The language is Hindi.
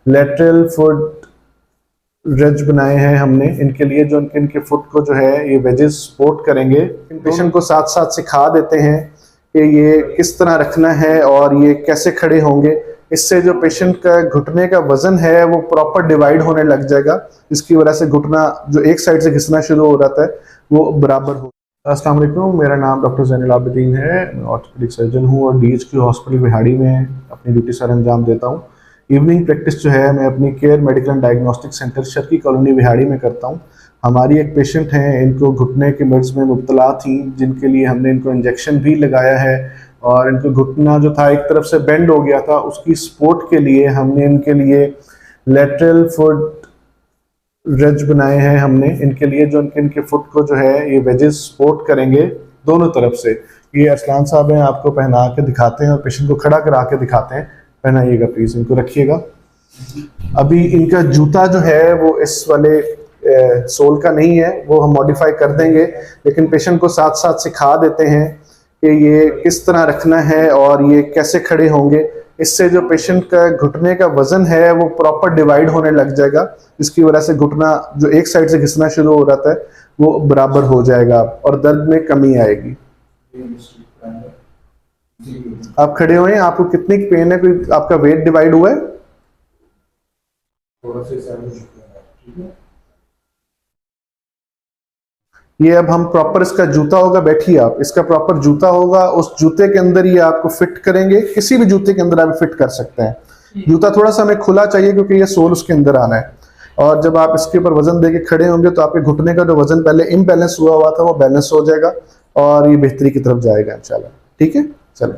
लेटरल फुट रिज बनाए हैं हमने इनके लिए, जो इनके फुट को जो है ये वेजेस सपोर्ट करेंगे। पेशेंट को साथ साथ सिखा देते हैं कि ये किस तरह रखना है और ये कैसे खड़े होंगे। इससे जो पेशेंट का घुटने का वजन है वो प्रॉपर डिवाइड होने लग जाएगा, जिसकी वजह से घुटना जो एक साइड से घिसना शुरू हो जाता है वो बराबर हो। अस्सलाम वालेकुम, मेरा नाम डॉक्टर ज़ैनुल आबिदीन है। मैं ऑर्थोपेडिक सर्जन हूँ और DHQ हॉस्पिटल बिहाड़ी में अपनी ड्यूटी सर अंजाम देता हूँ। इवनिंग प्रैक्टिस जो है मैं अपनी care medical and diagnostic centre Sharki colony बिहाड़ी में करता हूँ। हमारी एक पेशेंट हैं, इनको घुटने के मर्ज में मुब्तला थी, जिनके लिए हमने इनको इंजेक्शन भी लगाया है और इनको घुटना जो था एक तरफ से बेंड हो गया था, उसकी सपोर्ट के लिए हमने इनके लिए लेटरल फुट रिज बनाए हैं हमने इनके लिए, जो इनके फुट को जो है ये वेजेस सपोर्ट करेंगे दोनों तरफ से। ये असलान साहब हैं, आपको पहना के दिखाते हैं और पेशेंट को खड़ा करा के दिखाते हैं। पहनाइएगा प्लीज, इनको रखिएगा। अभी इनका जूता जो है वो इस वाले सोल का नहीं है, वो हम मॉडिफाई कर देंगे, लेकिन पेशेंट को साथ साथ सिखा देते हैं कि ये किस तरह रखना है और ये कैसे खड़े होंगे। इससे जो पेशेंट का घुटने का वजन है वो प्रॉपर डिवाइड होने लग जाएगा, जिसकी वजह से घुटना जो एक साइड से घिसना शुरू हो जाता है वो बराबर हो जाएगा और दर्द में कमी आएगी। आप खड़े हुए हैं, आपको कितनी पेन है, कोई आपका वेट डिवाइड हुआ है? ये अब हम प्रॉपर इसका जूता होगा, बैठिए आप, इसका प्रॉपर जूता होगा, उस जूते के अंदर ये आपको फिट करेंगे। किसी भी जूते के अंदर आप फिट कर सकते हैं। जूता थोड़ा सा हमें खुला चाहिए क्योंकि ये सोल उसके अंदर आना है। और जब आप इसके ऊपर वजन देके खड़े होंगे तो आपके घुटने का जो वजन पहले इम्बैलेंस हुआ था वो बैलेंस हो जाएगा और ये बेहतरी की तरफ जाएगा इंशाल्लाह। ठीक है, चलो।